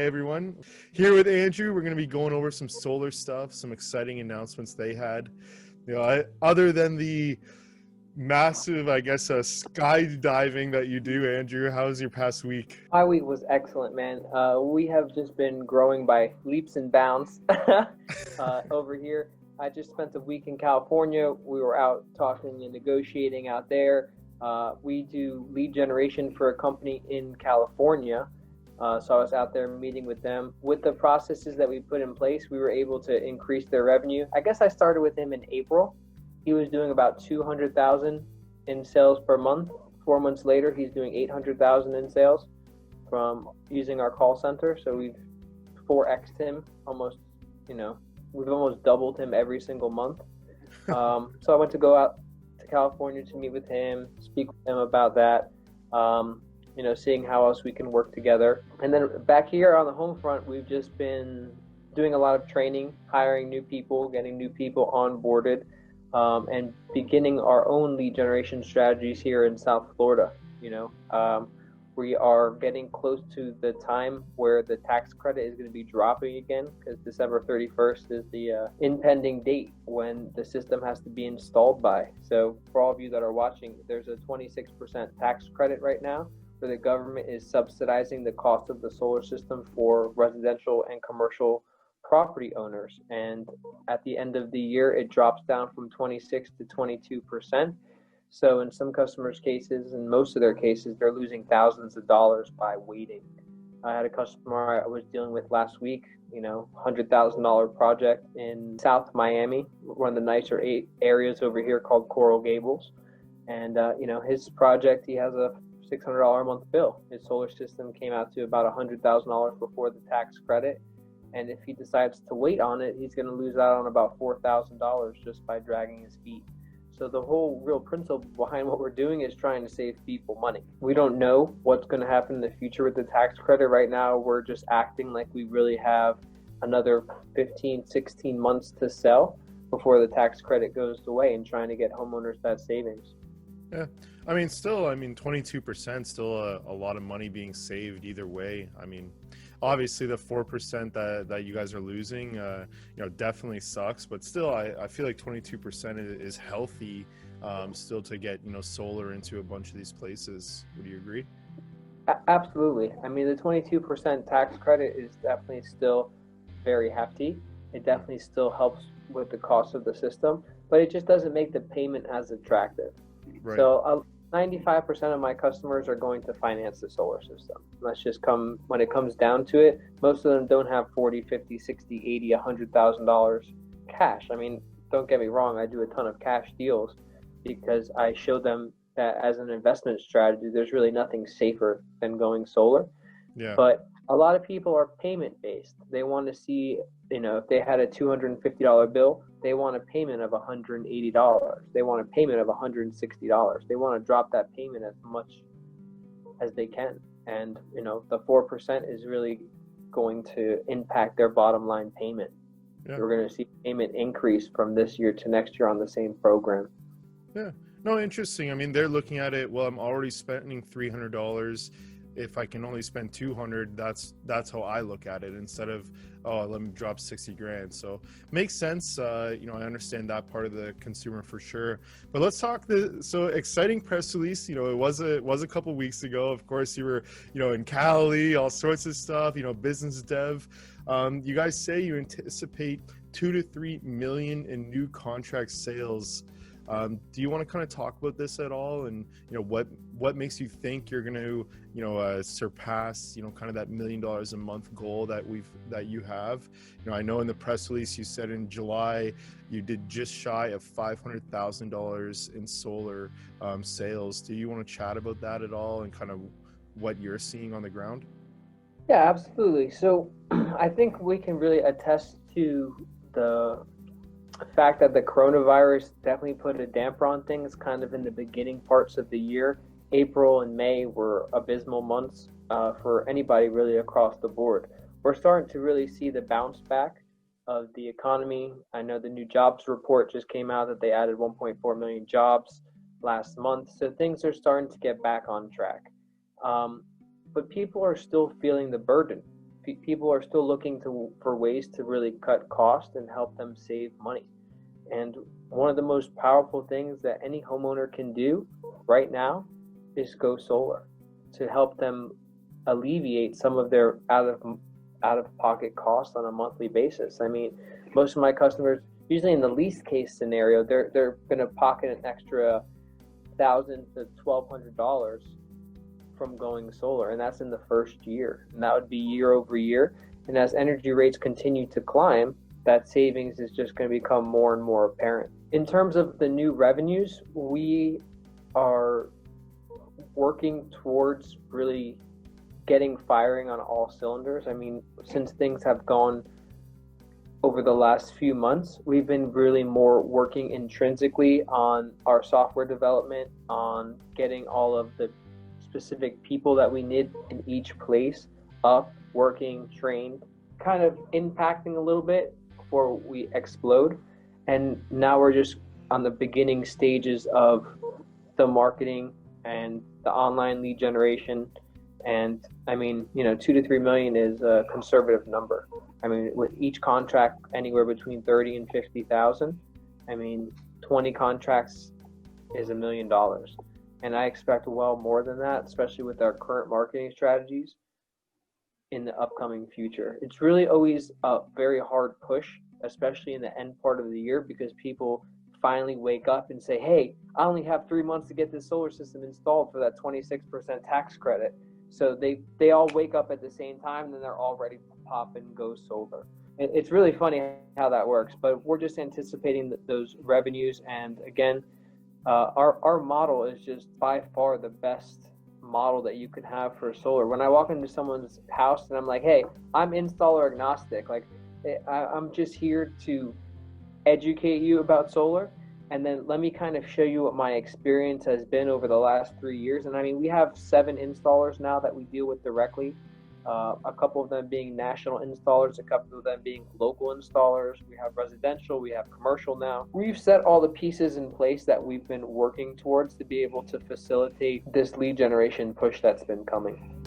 Hey everyone, here with Andrew. We're going to be going over some solar stuff, some exciting announcements they had. Other than the massive, skydiving that you do, Andrew, how was your past week? My week was excellent, man. We have just been growing by leaps and bounds over here. I just spent a week in California. We were out talking and negotiating out there. We do lead generation for a company in California. So I was out there meeting with them. With the processes that we put in place, we were able to increase their revenue. I guess I started with him in April. He was doing about 200,000 in sales per month. 4 months later, he's doing 800,000 in sales from using our call center. So we've 4x'd him almost, we've almost doubled him every single month. So I went to go out to California to meet with him, speak with him about that, seeing how else we can work together. And then back here on the home front, we've just been doing a lot of training, hiring new people, getting new people onboarded, and beginning our own lead generation strategies here in South Florida. We are getting close to the time where the tax credit is going to be dropping again, because December 31st is the impending date when the system has to be installed by. So for all of you that are watching, there's a 26% tax credit right now where the government is subsidizing the cost of the solar system for residential and commercial property owners. And at the end of the year, it drops down from 26 to 22%. So in some customers' cases, in most of their cases, they're losing thousands of dollars by waiting. I had a customer I was dealing with last week, $100,000 project in South Miami, one of the nicer areas over here called Coral Gables. And, his project, he has a $600 a month bill. His solar system came out to about $100,000 before the tax credit. And if he decides to wait on it, he's going to lose out on about $4,000 just by dragging his feet. So the whole real principle behind what we're doing is trying to save people money. We don't know what's going to happen in the future with the tax credit. Right now, we're just acting like we really have another 15, 16 months to sell before the tax credit goes away, and trying to get homeowners that savings. Yeah, 22% still a lot of money being saved either way. Obviously the 4% that you guys are losing, definitely sucks, but still, I feel like 22% is healthy, still to get, solar into a bunch of these places. Would you agree? Absolutely. The 22% tax credit is definitely still very hefty. It definitely still helps with the cost of the system, but it just doesn't make the payment as attractive. Right. So 95% of my customers are going to finance the solar system. When it comes down to it, most of them don't have 40, 50, 60, 80, $100,000 cash. Don't get me wrong, I do a ton of cash deals because I show them that as an investment strategy, there's really nothing safer than going solar. Yeah. But a lot of people are payment based. They want to see, if they had a $250 bill, they want a payment of $180. They want a payment of $160. They want to drop that payment as much as they can. And, the 4% is really going to impact their bottom line payment. Yeah. We're going to see payment increase from this year to next year on the same program. Yeah. No, interesting. They're looking at it, well, I'm already spending $300. If I can only spend 200, that's how I look at it, instead of, let me drop 60 grand. So makes sense. I understand that part of the consumer for sure. But let's talk so exciting press release. It was a couple weeks ago. Of course, you were, in Cali, all sorts of stuff, business dev. You guys say you anticipate 2 to 3 million in new contract sales. Do you want to kind of talk about this at all, and what makes you think you're going to surpass kind of that $1 million a month goal that you have? I know in the press release you said in July you did just shy of $500,000 in solar sales. Do you want to chat about that at all, and kind of what you're seeing on the ground? Yeah, absolutely. So I think we can really attest to the fact that the coronavirus definitely put a damper on things kind of in the beginning parts of the year. April and May were abysmal months for anybody really across the board. We're starting to really see the bounce back of the economy. I know the new jobs report just came out that they added 1.4 million jobs last month. So things are starting to get back on track. But people are still feeling the burden. People are still looking for ways to really cut costs and help them save money. And one of the most powerful things that any homeowner can do right now is go solar to help them alleviate some of their out of pocket costs on a monthly basis. I mean, most of my customers, usually in the least case scenario, they're going to pocket an extra $1,000 to $1,200 from going solar, and that's in the first year, and that would be year over year. And as energy rates continue to climb, that savings is just going to become more and more apparent. In terms of the new revenues, we are working towards really getting firing on all cylinders. I mean, since things have gone over the last few months, we've been really more working intrinsically on our software development, on getting all of the specific people that we need in each place up, working, trained, kind of impacting a little bit before we explode. And now we're just on the beginning stages of the marketing and the online lead generation. And I mean, 2 to 3 million is a conservative number. I mean, with each contract anywhere between 30 and 50,000, I mean, 20 contracts is $1 million. And I expect well more than that, especially with our current marketing strategies in the upcoming future. It's really always a very hard push, especially in the end part of the year, because people finally wake up and say, hey, I only have 3 months to get this solar system installed for that 26% tax credit. So they all wake up at the same time, and then they're all ready to pop and go solar. It's really funny how that works, but we're just anticipating those revenues. And again, our model is just by far the best model that you can have for solar. When I walk into someone's house and I'm like, hey, I'm installer agnostic. Like, I'm just here to educate you about solar, and then let me kind of show you what my experience has been over the last 3 years. And I mean, we have 7 installers now that we deal with directly, a couple of them being national installers, a couple of them being local installers. We have residential, we have commercial now. We've set all the pieces in place that we've been working towards to be able to facilitate this lead generation push that's been coming.